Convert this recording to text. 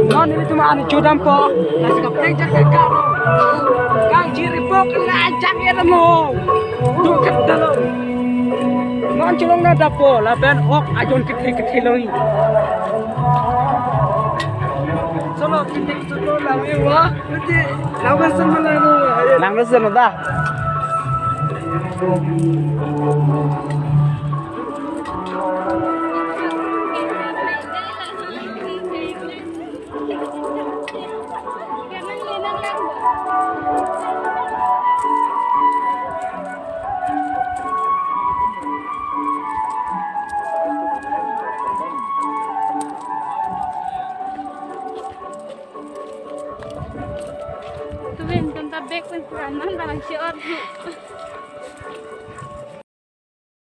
Non ini cuma anu jodam po. Nasi kapeng jaga karo. Kang jiri po kena ajang irmo. Duket dalo. Non cilong na dapo. Laben ok ajon kecil lori. Solo kita solo lawe wa. Nanti lawe sama lalu. Nang sana dah. Tuwin kanta back with peranan barang si Ordu.